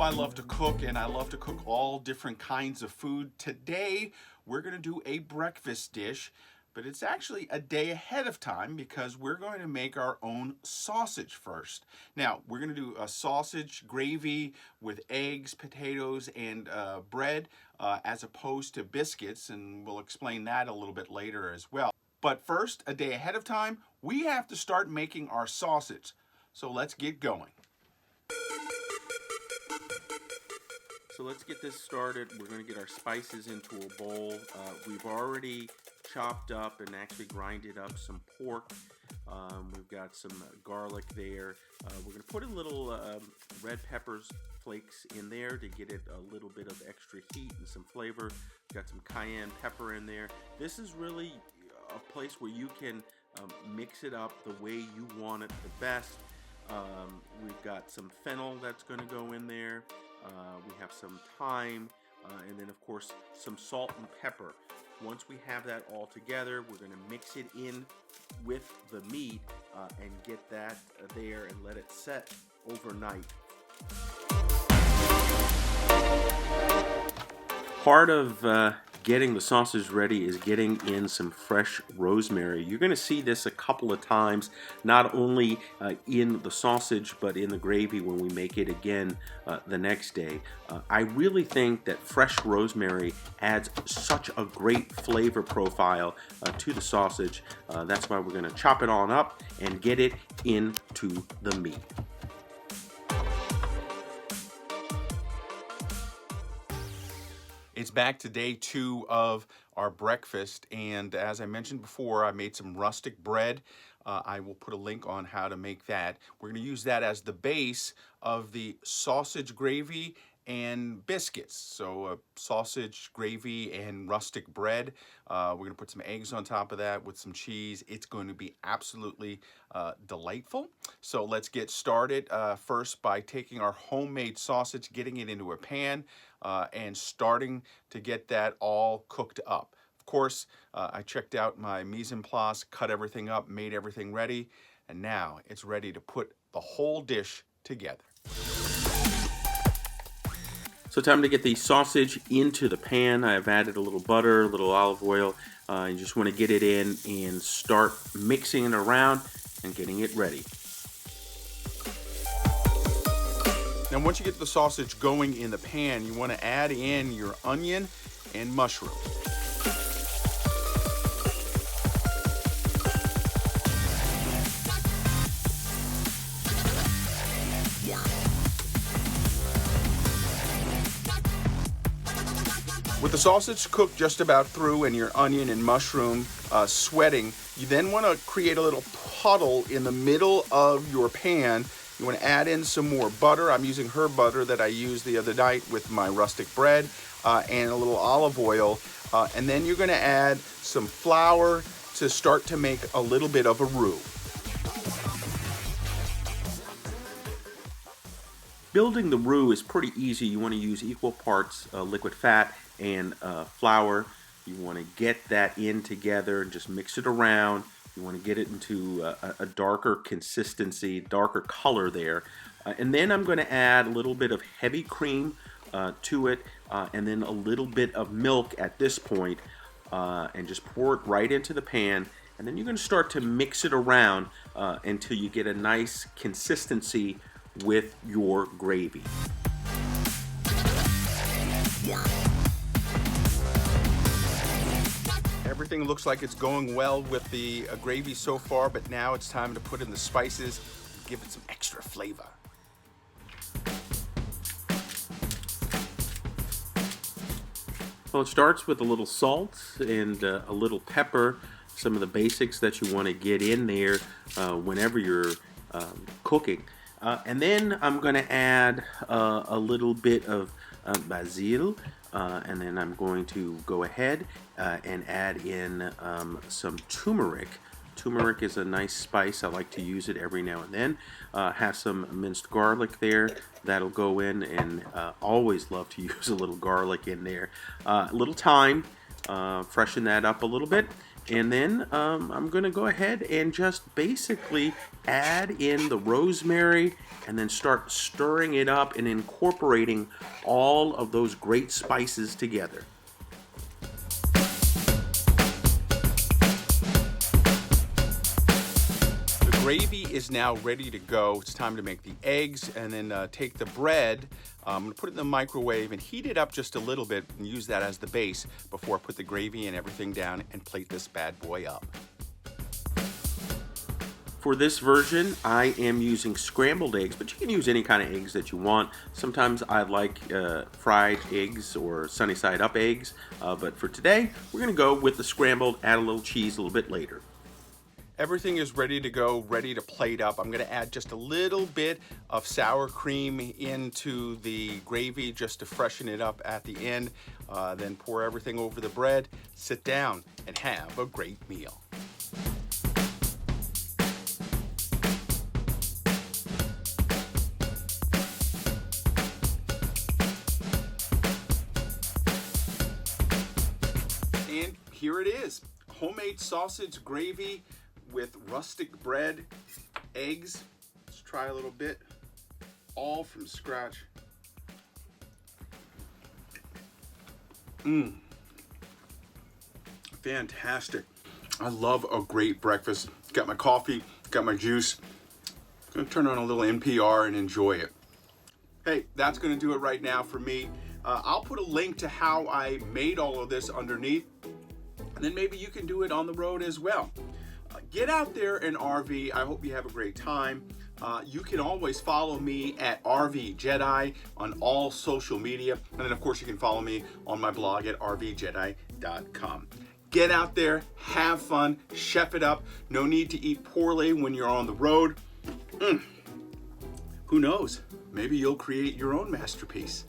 I love to cook, and I love to cook all different kinds of food. Today, we're going to do a breakfast dish, but it's actually a day ahead of time because we're going to make our own sausage first. Now, we're going to do a sausage gravy with eggs, potatoes, and bread as opposed to biscuits, and we'll explain that a little bit later as well. But first, a day ahead of time, we have to start making our sausage. So let's get going. So let's get this started. We're going to get our spices into a bowl. We've already chopped up and actually grinded up some pork. We've got some garlic there. We're going to put a little red peppers flakes in there to get it a little bit of extra heat and some flavor. We've got some cayenne pepper in there. This is really a place where you can mix it up the way you want it the best. We've got some fennel that's going to go in there. We have some thyme, and then of course some salt and pepper. Once we have that all together, we're going to mix it in with the meat and get that there and let it set overnight. Part of getting the sausage ready is getting in some fresh rosemary. You're going to see this a couple of times, not only in the sausage, but in the gravy when we make it again the next day. I really think that fresh rosemary adds such a great flavor profile to the sausage. That's why we're going to chop it on up and get it into the meat. It's back to day 2 of our breakfast, and as I mentioned before, I made some rustic bread. I will put a link on how to make that. We're going to use that as the base of the sausage gravy and biscuits. So sausage gravy and rustic bread. We're going to put some eggs on top of that with some cheese. It's going to be absolutely delightful. So let's get started first by taking our homemade sausage, getting it into a pan, and starting to get that all cooked up. Of course, I checked out my mise en place, cut everything up, made everything ready, and now it's ready to put the whole dish together. So time to get the sausage into the pan. I've added a little butter, a little olive oil. You just want to get it in and start mixing it around and getting it ready. Now once you get the sausage going in the pan, you want to add in your onion and mushroom. With the sausage cooked just about through and your onion and mushroom sweating, you then want to create a little puddle in the middle of your pan. You want to add in some more butter. I'm using herb butter that I used the other night with my rustic bread, and a little olive oil. And then you're going to add some flour to start to make a little bit of a roux. Building the roux is pretty easy. You want to use equal parts liquid fat and flour. You want to get that in together and just mix it around. You want to get it into a darker consistency, darker color there. And then I'm going to add a little bit of heavy cream to it, and then a little bit of milk at this point, and just pour it right into the pan. And then you're going to start to mix it around until you get a nice consistency with your gravy. Everything looks like it's going well with the gravy so far, but now it's time to put in the spices and give it some extra flavor. Well, it starts with a little salt and a little pepper, some of the basics that you want to get in there whenever you're cooking. And then I'm going to add a little bit of basil, and then I'm going to go ahead and add in some turmeric. Turmeric is a nice spice. I like to use it every now and then. Have some minced garlic there. That'll go in, and always love to use a little garlic in there. A little thyme, freshen that up a little bit. And then I'm going to go ahead and just basically add in the rosemary and then start stirring it up and incorporating all of those great spices together. The gravy is now ready to go. It's time to make the eggs and then take the bread. I'm going to put it in the microwave and heat it up just a little bit and use that as the base before I put the gravy and everything down and plate this bad boy up. For this version, I am using scrambled eggs, but you can use any kind of eggs that you want. Sometimes I like fried eggs or sunny side up eggs, but for today, we're going to go with the scrambled, add a little cheese a little bit later. Everything is ready to go, ready to plate up. I'm going to add just a little bit of sour cream into the gravy just to freshen it up at the end. Then pour everything over the bread, sit down, and have a great meal. And here it is, homemade sausage gravy with rustic bread, eggs. Let's try a little bit, all from scratch. Fantastic. I love a great breakfast. Got my coffee, got my juice. Gonna turn on a little NPR and enjoy it. Hey, that's gonna do it right now for me. I'll put a link to how I made all of this underneath, and then maybe you can do it on the road as well. Get out there and RV. I hope you have a great time. You can always follow me at RVJedeye on all social media. And then, of course, you can follow me on my blog at RVJedeye.com. Get out there, have fun, chef it up. No need to eat poorly when you're on the road. Who knows? Maybe you'll create your own masterpiece.